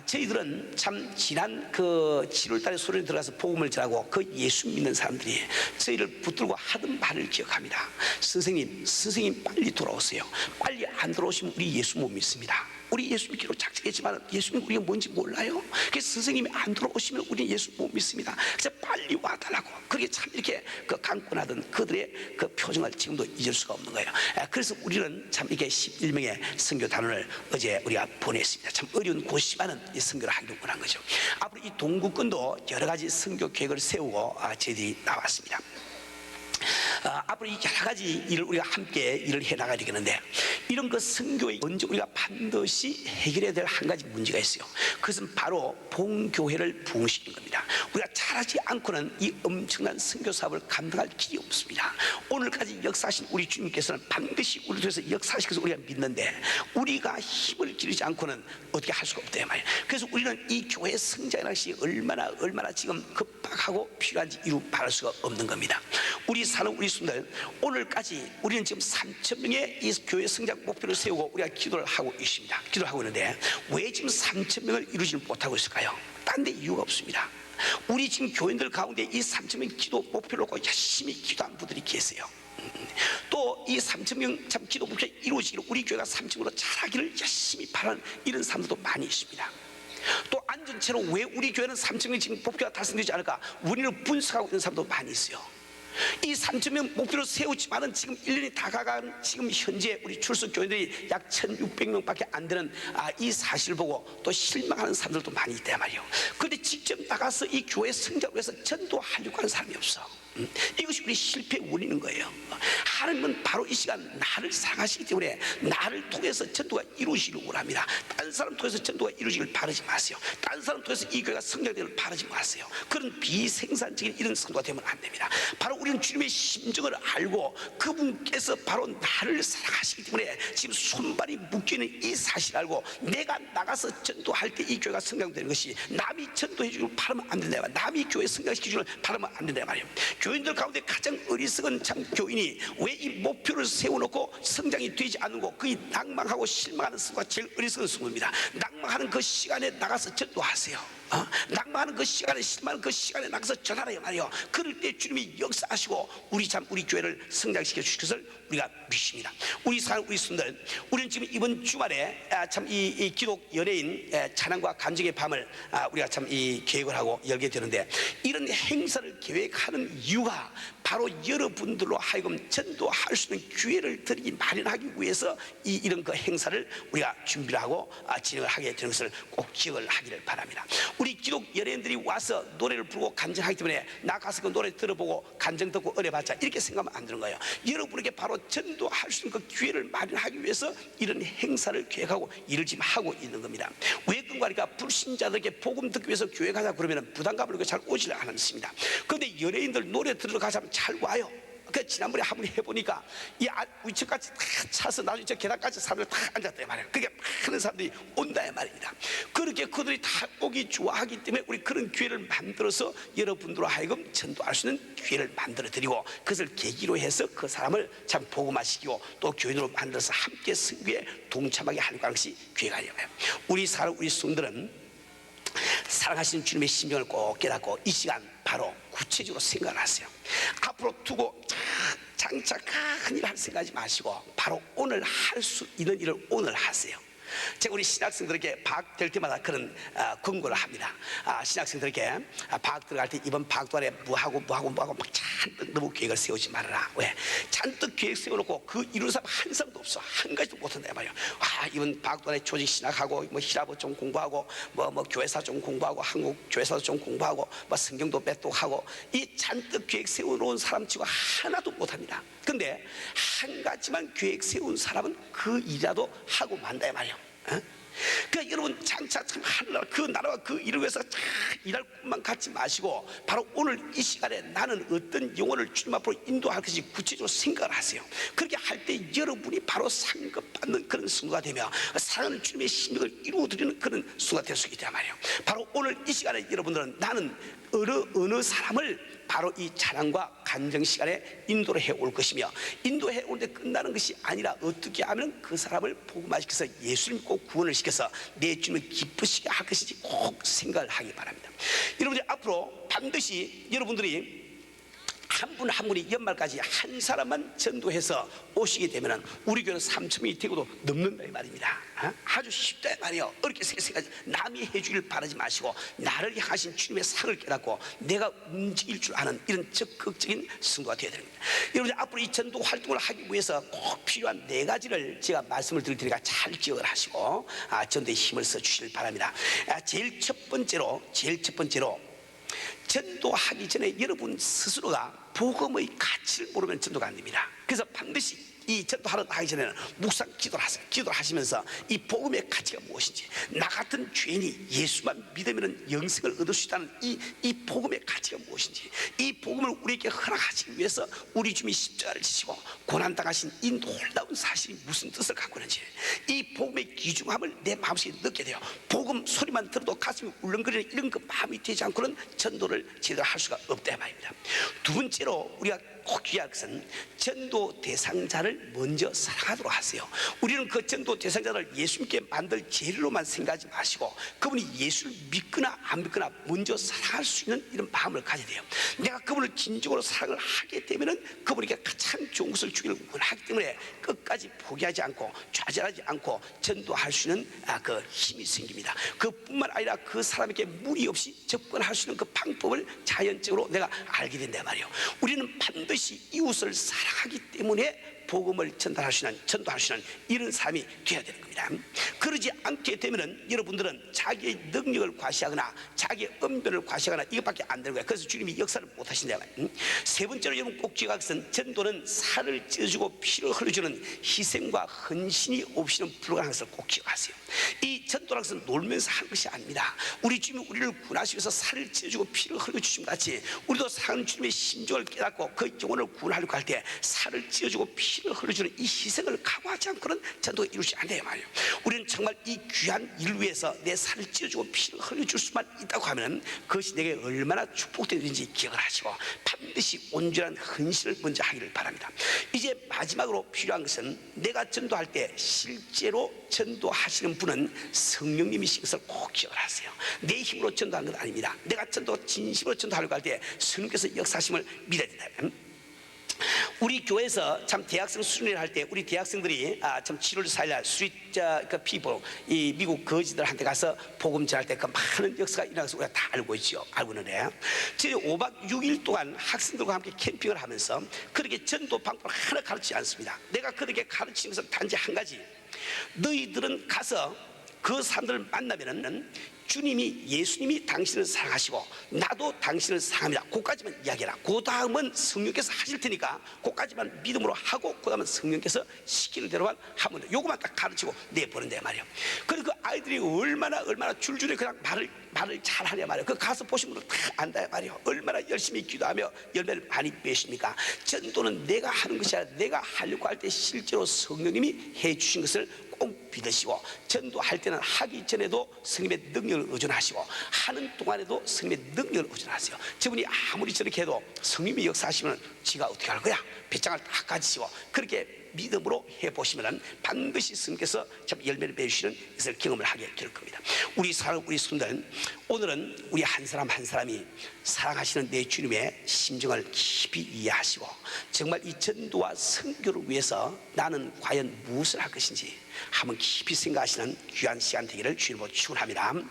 저희들은 참 지난 그 7월달에 소련에 들어가서 복음을 전하고 그 예수 믿는 사람들이 저희를 붙들고 하던 말을 기억합니다. 선생님 빨리 돌아오세요. 빨리 안 돌아오시면 우리 예수 못 믿습니다. 우리 예수 믿기로 작정했지만 예수님 우리가 뭔지 몰라요. 그래서 선생님이 안 돌아오시면 우리 예수 못 믿습니다. 그래서 빨리 와달라고. 그게 참 이렇게 그 강권하던 그들의 그 표정을 지금도 잊을 수가 없는 거예요. 그래서 우리는 참 이게 11명의 선교 단원을 어제 우리가 보냈습니다. 참 어려운 곳이지만은 이 선교를 하기로 원한 거죠. 앞으로 이 동구권도 여러 가지 선교 계획을 세우고 저희들이 나왔습니다. 앞으로 여러 가지 일을 우리가 함께 일을 해나가야 되겠는데, 이런 그 선교에 먼저 우리가 반드시 해결해야 될 한 가지 문제가 있어요. 그것은 바로 본교회를 부흥시키는 겁니다. 우리가 잘하지 않고는 이 엄청난 선교 사업을 감당할 길이 없습니다. 오늘까지 역사하신 우리 주님께서는 반드시 우리를 통해서 역사하시켜서 우리가 믿는데, 우리가 힘을 기르지 않고는 어떻게 할 수가 없다 말이에요. 그래서 우리는 이 교회의 성장이라는 것이 얼마나 지금 급박하고 필요한지 이루 말할 수가 없는 겁니다. 우리 사는 우리 순들, 오늘까지 우리는 지금 3,000명의 이 교회 성장 목표를 세우고 우리가 기도를 하고 있습니다. 기도를 하고 있는데 왜 지금 3,000명을 이루지 못하고 있을까요? 딴 데 이유가 없습니다. 우리 지금 교인들 가운데 이 3,000명 기도 목표를 놓고 열심히 기도한 분들이 계세요. 또 이 3,000명 참 기도 목표 이루어지기를, 우리 교회가 3,000명으로 자라기를 열심히 바라는 이런 사람들도 많이 있습니다. 또 안전체로 왜 우리 교회는 3,000명 지금 목표가 달성되지 않을까, 우리를 분석하고 있는 사람도 많이 있어요. 이 3,000명 목표를 세우지만은 지금 1년이 다 가간 지금 현재 우리 출석 교인들이 약 1,600명밖에 안 되는 이 사실을 보고 또 실망하는 사람들도 많이 있단 말이에요. 그런데 직접 나가서 이 교회 성장을 위해서 전도하려고 하는 사람이 없어. 이것이 우리 실패의 원인인 거예요. 하나님은 바로 이 시간 나를 사랑하시기 때문에 나를 통해서 전도가 이루어지기를 원합니다. 다른 사람 통해서 전도가 이루어지기를 바라지 마세요. 다른 사람 통해서 이 교회가 성장되기를 바라지 마세요. 그런 비생산적인 이런 선도가 되면 안 됩니다. 바로 우리는 주님의 심정을 알고 그분께서 바로 나를 사랑하시기 때문에 지금 손발이 묶이는 이 사실을 알고 내가 나가서 전도할 때 이 교회가 성장되는 것이 남이 전도해 주기를 바라면 안 된다. 남이 교회 성장시키기를 바라면 안 된다 말이에요. 교인들 가운데 가장 어리석은 참 교인이 왜 이 목표를 세워놓고 성장이 되지 않는 거, 그이 낭망하고 실망하는 순간 제일 어리석은 순간입니다. 낭망하는 그 시간에 나가서 전도하세요. 낭망하는 그 시간에, 실망하는 그 시간에 나가서 전하라 말이요. 그럴 때 주님이 역사하시고 우리 교회를 성장시켜 주실 것을 우리가 믿습니다. 우리 손들, 우리는 지금 이번 주말에 참 이 기독 연예인 찬양과 감정의 밤을 우리가 참 이 계획을 하고 열게 되는데, 이런 행사를 계획하는 이유가 바로 여러분들로 하여금 전도할 수 있는 기회를 드리기 마련하기 위해서 이런 그 행사를 우리가 준비를 하고 진행을 하게 되는 것을 꼭 기억을 하기를 바랍니다. 우리 기독 연예인들이 와서 노래를 부르고 간증하기 때문에 나 가서 그 노래 들어보고 간증 듣고 어려봤자 이렇게 생각하면 안 되는 거예요. 여러분에게 바로 전도할 수 있는 그 기회를 마련하기 위해서 이런 행사를 계획하고 일을 지금 하고 있는 겁니다. 왜 그런가? 불신자들에게 복음 듣기 위해서 교회 가자 그러면 부담감을 잘 오지를 않습니다. 그런데 연예인들 노래 들으러 가자면 잘 와요. 그 지난번에 한번 해보니까 이 위층까지 다 차서 나중에 저 계단까지 사람들 다 앉았단 말이에요. 그게 많은 사람들이 온다 말입니다. 그렇게 그들이 다 오기 좋아하기 때문에 우리 그런 기회를 만들어서 여러분들로 하여금 전도할 수 있는 기회를 만들어 드리고, 그것을 계기로 해서 그 사람을 참 복음화시키고 또 교인으로 만들어서 함께 선교에 동참하게 하는 것이 교회가 아니에요. 우리 성들은 사랑하시는 주님의 심정을 꼭 깨닫고 이 시간 바로 구체적으로 생각을 하세요. 앞으로 두고 장차 큰 일 할 생각하지 마시고 바로 오늘 할 수 있는 일을 오늘 하세요. 제가 우리 신학생들에게 방학 될 때마다 그런 권고를 합니다. 신학생들에게 방학 들어갈 때 이번 방학도 안에 뭐하고 막 잔뜩 너무 계획을 세우지 말아라. 왜? 잔뜩 계획 세워놓고 그 이루는 사람 한 사람도 없어. 한 가지도 못한다 말이야. 이번 방학도 안에 조직 신학하고 뭐 히라보 좀 공부하고 뭐 교회사 좀 공부하고 한국 교회사도 좀 공부하고 뭐 성경도 빼똑하고, 이 잔뜩 계획 세워놓은 사람 치고 하나도 못합니다. 근데 한 가지만 계획 세운 사람은 그 일이라도 하고 만다 말이에요. 그러니까 여러분 장차 참 하늘나라 그 나라와 그 일을 위해서 일할 꿈만 갖지 마시고 바로 오늘 이 시간에 나는 어떤 영혼을 주님 앞으로 인도할 것이 구체적으로 생각을 하세요. 그렇게 할 때 여러분이 바로 상급받는 그런 순간가 되며 사랑하는 주님의 심령을 이루어드리는 그런 순간가 될 수 있단 말이에요. 바로 오늘 이 시간에 여러분들은 나는 어느 사람을 바로 이 찬양과 간정 시간에 인도를 해올 것이며, 인도해 올 때 끝나는 것이 아니라 어떻게 하면 그 사람을 복음화시켜서 예수를 믿고 구원을 시켜서 내 주님을 기쁘시게 할 것인지 꼭 생각을 하기 바랍니다. 여러분들 앞으로 반드시 여러분들이 한 분 한 분이 연말까지 한 사람만 전도해서 오시게 되면 우리 교회는 3,000명이 되고도 넘는다 이 말입니다. 아주 쉽다 이 말이에요. 어렵게 생각하지, 남이 해주길 바라지 마시고 나를 향하신 주님의 상을 깨닫고 내가 움직일 줄 아는 이런 적극적인 성도가 되어야 됩니다. 여러분들 앞으로 이 전도 활동을 하기 위해서 꼭 필요한 4가지를 제가 말씀을 드릴 테니까 잘 기억을 하시고 전도에 힘을 써 주시길 바랍니다. 제일 첫 번째로 전도하기 전에 여러분 스스로가 복음의 가치를 모르면 전도가 안 됩니다. 그래서 반드시 이 전도하러 하기 전에는 묵상 기도를 하세요. 기도를 하시면서 이 복음의 가치가 무엇인지, 나 같은 죄인이 예수만 믿으면 영생을 얻을 수 있다는 이 복음의 가치가 무엇인지, 이 복음을 우리에게 허락하시기 위해서 우리 주님이 십자가를 지시고 고난당하신 이 놀라운 사실이 무슨 뜻을 갖고 있는지, 이 복음의 귀중함을 내 마음속에 느끼게 돼요. 복음 소리만 들어도 가슴이 울렁거리는 이런 그 마음이 되지 않고는 전도를 제대로 할 수가 없다 말입니다. 두 번째로 우리가 꼭 기억할 것은 전도 대상자를 먼저 사랑하도록 하세요. 우리는 그 전도 대상자를 예수님께 만들 재료로만 생각하지 마시고 그분이 예수를 믿거나 안 믿거나 먼저 사랑할 수 있는 이런 마음을 가져야 돼요. 내가 그분을 진정으로 사랑을 하게 되면은 그분에게 가장 좋은 것을 주기를 원하기 때문에 끝까지 포기하지 않고 좌절하지 않고 전도할 수 있는 그 힘이 생깁니다. 그뿐만 아니라 그 사람에게 무리 없이 접근할 수 있는 그 방법을 자연적으로 내가 알게 된단 말이에요. 우리는 반드시 이웃을 사랑하기 때문에 복음을 전도할 수 있는 이런 사람이 되어야 되는 겁니다. 그러지 않게 되면은 여러분들은 자기의 능력을 과시하거나 자기의 언변을 과시하거나 이것밖에 안 되는 거예요. 그래서 주님이 역사를 못 하신다. 세 번째로 여러분 꼭 기억할 것은 전도는 살을 찢어주고 피를 흘려주는 희생과 헌신이 없이는 불가능한 것을 꼭 기억하세요. 이 전도라는 것은 놀면서 하는 것이 아닙니다. 우리 주님이 우리를 구원하시기 위해서 살을 찢어주고 피를 흘려주신 같이 우리도 사랑하는 주님의 심정을 깨닫고 그 영혼을 구원하려고 할 때 살을 찢어주고 피를 흘려주는 이 희생을 각오하지 않고는 전도가 이루지 않아요 말이에요. 우리는 정말 이 귀한 일을 위해서 내 살을 찢어주고 피를 흘려줄 수만 있다고 하면 그것이 내게 얼마나 축복된 일인지 기억을 하시고 반드시 온전한 헌신을 먼저 하기를 바랍니다. 이제 마지막으로 필요한 것은 내가 전도할 때 실제로 전도하시는 분은 성령님이신 것을 꼭 기억을 하세요. 내 힘으로 전도하는 건 아닙니다. 내가 진심으로 전도하려고 할 때 성령께서 역사하심을 믿어야 된다. 우리 교회에서 참 대학생 수련회를 할 때 우리 대학생들이 참 7월 4일날 스트리트 피플 이 미국 거지들한테 가서 복음 전할 때 그 많은 역사가 일어나서 우리가 다 알고 있죠. 알고 있는데 저희 5박 6일 동안 학생들과 함께 캠핑을 하면서 그렇게 전도 방법을 하나 가르치지 않습니다. 내가 그렇게 가르치는 것은 단지 한 가지, 너희들은 가서 그 사람들을 만나면은 주님이 예수님이 당신을 사랑하시고 나도 당신을 사랑합니다. 그까지만 이야기해라. 그 다음은 성령께서 하실 테니까 그까지만 믿음으로 하고 그 다음은 성령께서 시키는 대로만 하면 돼. 요거만 딱 가르치고 내보낸다 말이에요. 그리고 그 아이들이 얼마나 줄줄이 그냥 말을 말을 잘하냐 말이에요. 그 가서 보시면 다 안다 말이에요. 얼마나 열심히 기도하며 열매를 많이 맺습니까? 전도는 내가 하는 것이 아니라 내가 하려고 할 때 실제로 성령님이 해주신 것을 꼭 믿으시고, 전도할 때는 하기 전에도 성령의 능력을 의존하시고, 하는 동안에도 성령의 능력을 의존하세요. 저분이 아무리 저렇게 해도 성령님이 역사하시면 지가 어떻게 할 거야? 배짱을 다 가지시고 그렇게 믿음으로 해보시면 반드시 성령께서 참 열매를 맺으시는 것을 경험을 하게 될 겁니다. 우리 성도들, 오늘은 우리 한 사람 한 사람이 사랑하시는 내 주님의 심정을 깊이 이해하시고, 정말 이 전도와 선교를 위해서 나는 과연 무엇을 할 것인지 한번 깊이 생각하시는 귀한 시간 되기를 주님으로 축원합니다.